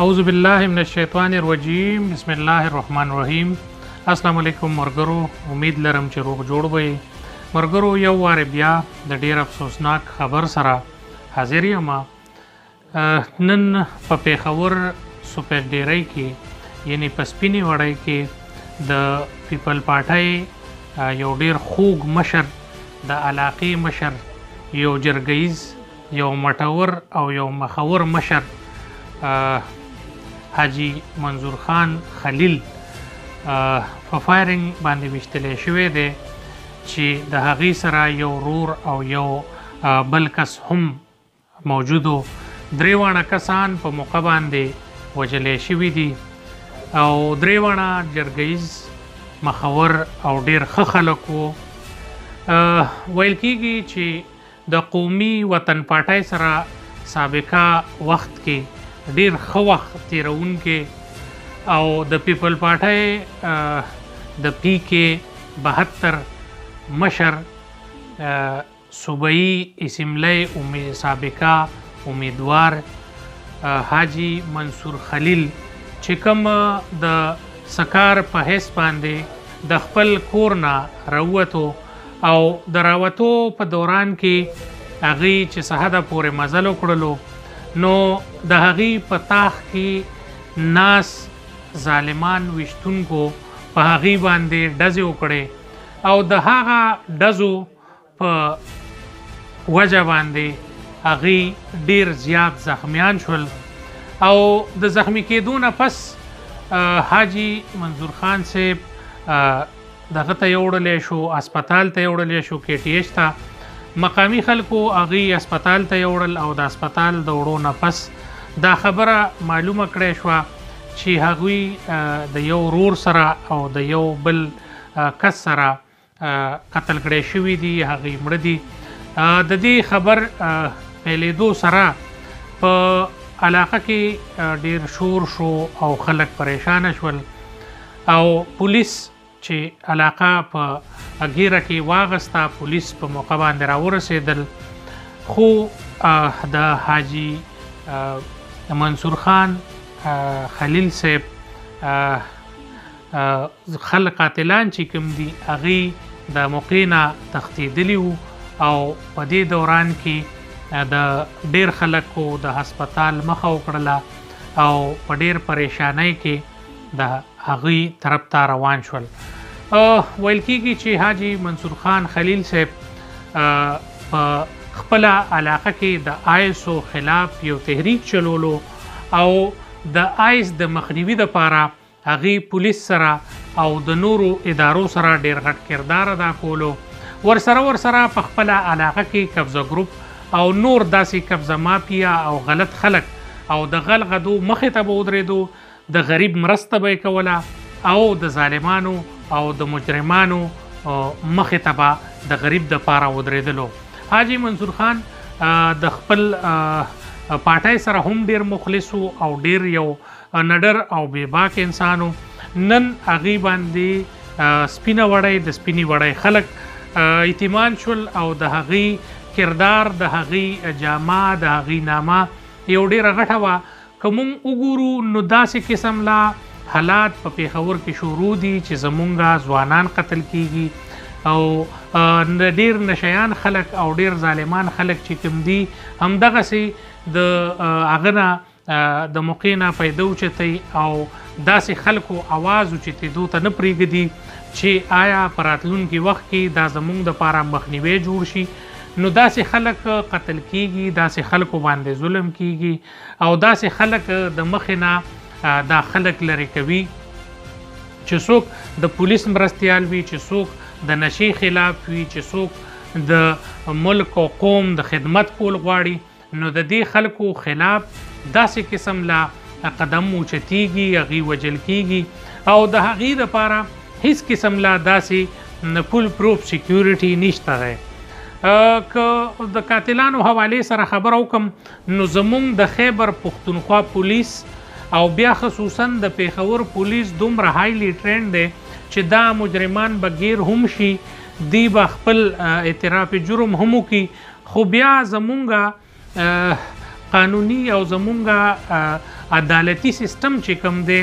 اعوذ بالله من الشیطان الرجیم بسم الله الرحمن الرحیم. السلام علیکم مرګرو، امید لرم چې روغ جوړ وئ. مرګرو، یو وار بیا د ډیر افسوسناک خبر سره حاضر یم. نن په پیښور سپر ډیری کې یعنی په سپینې وړۍ کې د پیپل پارټۍ یو ډیر خوږ مشر، د علاقې مشر، یو جرګیز، یو مټور او یو مخور مشر حاجی منظور خان خلیل په فایرنګ باندې وشتلی شوی دی چې د هغې سره یو ورور او یو بل کس هم موجودو. درې واړه کسان په موقع باندې وژلی شوي دي او درې واړه جرګیز، مخور او ډیر ښه خلک وو. ویل کېږي چې د قومي وطن پارټۍ سره سابقه وخت کې ډیر ښه وخت تیرونکې او د پیپل پارټۍ د پی کې 72 مشر صوبایي اسمبلی سابقه امیدوار حاجی منصور خلیل چې کوم د سکار په حیث باندې د خپل کور نه راووتو او د راوتو په دوران کې هغې چې څه حده پورې مزل وکړلو، نو د هغې په تاخ کې ناس ظالمان ویشتونکو په هغې باندې ډزې وکړې او د هغه ډزو په وجه باندې هغې ډیر زیات زخمیان شول او د زخمی کېدو نه پس حاجی منظور خان صاحب دغه ته یوړلی شو، اسپتال ته یوړلی شو، KTH ته. مقامی خلکو هغې اسپتال ته یوړل او د اسپتال د وړو نه پس دا خبره معلومه کړی شوه چې هغوی د یو ورور سره او د یو بل کس سره قتل کړی شوي دي، هغې مړه دي. د دې خبر پیلېدو سره په علاقه کې ډیر شور شو او خلک پریشانه شول او پولیس چې علاقه په غیره کې واغسته، پولیس په موقع باندې راورسېدل، خو د حاجی منصور خان خلیل صاحب خلک قاتلان چې کوم دي هغې د موقع نه تښتېدلي وو او په دې دوران کې د ډیر خلکو د هسپتال مخه وکړله او په ډیر پریشانۍ کې د هغې طرف ته روان شول. ویل کېږي چې حاجی منصور خان خلیل صاحب په خپله علاقه کې د آیسو خلاف یو تحریک چلولو او د آیس د مخنیوي دپاره هغې پولیس سره او د نورو ادارو سره ډیر غټ کردار ادا کولو. ورسره په خپله علاقه کې قبضه ګروپ او نور داسې قبضه مافیا او غلط خلک او د غلغدو مخې ته به ودرېدو، د غریب مرسته به یې کوله او د ظالمانو او د مجرمانو مخې ته به د غریب دپاره ودرېدلو. حاجی منصور خان د خپل پارټۍ سره هم ډیر مخلص او ډیر یو نډر او بېباک انسان و. نن هغې باندې سپینه وړۍ، د سپینې وړۍ خلک اطمینان شول او د هغې کردار، د هغې جامه، د هغې نامه یو ډیره غټه وه. که موږ وګورو نو داسې قسم لا حالات په پیښور کې شروع دي چې زمونږ ځوانان قتل کیږي او ډیر نشیان خلک او ډیر ظالمان خلک چې کوم دي همدغسې د هغه نه د موقع نه پیدا اوچتی او داسې خلکو آواز اوچتېدو ته نه پرېږدي چې آیا په راتلونکي وخت کې دا زمونږ دپاره مخنیوی جوړ شي. نو داسې خلک قتل کیږي، داسې خلکو باندې ظلم کیږي او داسې خلک د مخې نه دا خلک لرې کوي چې څوک د پولیس مرستیال وي، چې څوک د نشې خلاف وي، چې څوک د ملک او قوم د خدمت کول غواړي. نو د دې خلکو خلاف داسې قسم لا قدم اوچتېږي، هغې وژل کېږي او د هغې دپاره هیڅ قسم لا داسې فل پروف سیکیورټي نشته دی. که د قاتلانو حوالې سره خبره وکم نو زمونږ د خیبر پښتونخوا پولیس او بیا خصوصا د پیښور پولیس دومره هایلی ټرینډ دی چې دا مجرمان به ګیر هم شي، دی به خپل اعتراف جرم هم وکړي، خو بیا زمونږ قانوني او زمونږ عدالتي سیستم چې کوم دی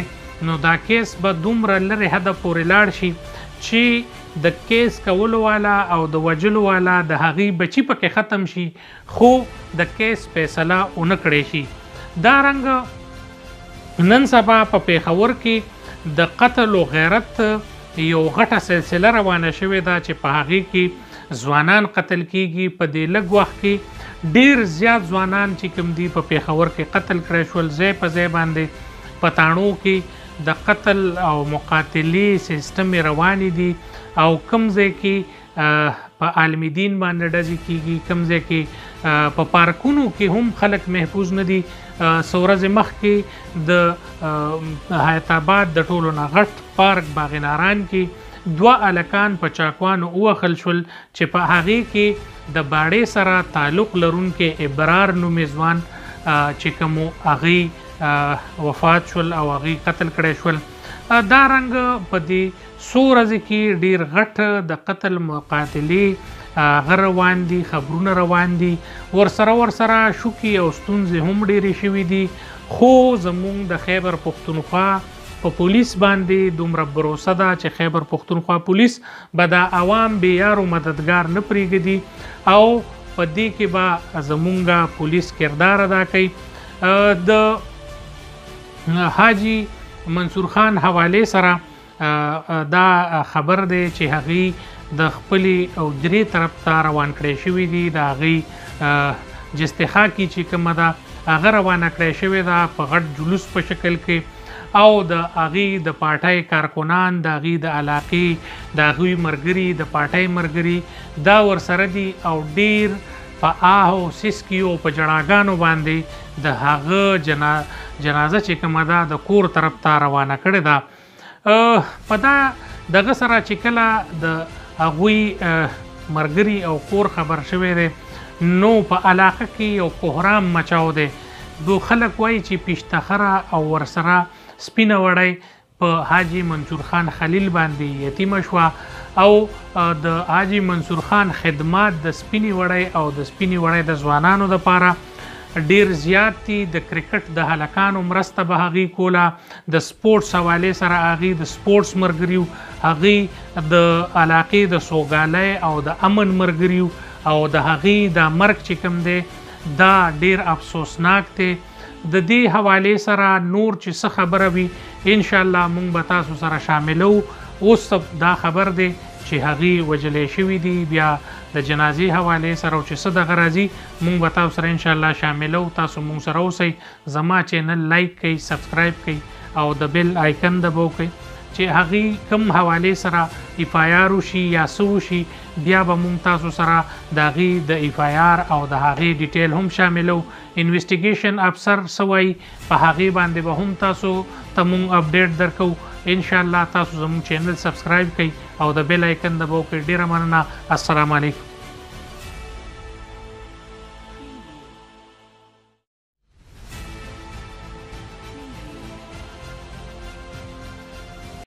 نو دا کیس به دومره لرې حده پورې لاړ شي چې د کیس کولو والا او د وجلو والا د هغې بچي پکې ختم شي خو د کیس فیصله ونه کړی شي. دا رنګ نن سبا په پیښور کې د قتل و غیرت یو غټه سلسله روانه شوې ده چې په هغې کې ځوانان قتل کیږي. په دې لږ وخت کې ډیر زیات ځوانان چې کوم دي په پیښور کې قتل کړی شول. ځای په ځای باندې په تاڼو کې د قتل او مقاتلې سیستم روانې دي او کوم ځای کې په عالم دین باندې ډزې کیږي، کوم ځای کې په پارکونو کې هم خلک محفوظ نه دي. څو ورځې مخکې د حیات آباد د ټولو نه غټ پارک باغ ناران کې 2 هلکان په چاقوانو ووهل شول چې په هغې کې د باړې سره تعلق لرونکي ابرار نومې ځوان چې کوم هغې وفات شول او هغې قتل کړی شول. دا رنګ په دې څو ورځې کې ډیر غټ د قتل مقاتلې هغه روان دي، خبرونه روان دي، ورسره شوکي او ستونزې هم ډیرې شوي دي. خو زموږ د خیبر پښتونخوا په پولیس باندې دومره بروسه ده چې خیبر پښتونخوا پولیس به د عوام بیارو مددگار نه پرېږدي او په دې کې به زموږ پولیس کردار ادا کوي. د حاجی منصور خان حواله سره دا خبر دی چې هغې د خپلې اوجرې طرف ته روان کړی شوي دي. د هغې جستخا کې چې کومه ده هغه روانه کړی شوې ده په غټ جلوس په شکل کې او د هغې د پارټۍ کارکنان، د هغې د علاقې د هغوی ملګري، د پارټۍ ملګري دا ورسره دي او ډیر په آهو سسکیو په جړاګانو باندې د هغه جنازه چې کومه ده د کور طرف ته روانه کړې ده. په دا دغه سره چې کله د هغوی ملګري او کور خبر شوی دی نو په علاقه کې یو کوهرام مچاو دی. دو خلک وایي چې پیشتخره او ورسره سپینه وړی په حاجی منصور خان خلیل باندې یتیمه شوه او د حاجی منصور خان خدمات د سپینې وړی او د سپینې وړی د ځوانانو دپاره ډیر زیات دي. د کرکټ د هلکانو مرسته به هغې کوله، د سپورټس حوالې سره هغې د سپورټس ملګري، هغې د علاقې د سوګالۍ او د امن ملګري او د هغې د مرګ چې کوم دی دا ډیر افسوسناک دی. د دې حوالې سره نور چې څه خبره وي انشاءالله موږ به تاسو سره شاملو. اوس دا خبر دی چې هغې وجلې شوي دي، بیا د جنازې حوالې سره او چې څه دغه راځي موږ به تاسو سره انشاءالله شاملو. تاسو موږ سره اوسئ، زما چینل لایک کړئ، سبسکرایب کړئ او د بیل آیکن دبو کړئ چې هغې کوم حوالې سره اف آی آر وشي یا څه وشي بیا به موږ تاسو سره د هغې د اف آی آر او د هغې ډیټیل هم شاملو. انویسټیګیشن افسر څه وایي په هغې باندې به هم تاسو ته موږ اپډیټ درکو. انشاءالله تاسو زموږ چینل سبسکرایب کړئ او د بیل آیکن دبو کړئ. ډیره مننه. السلام علیکم.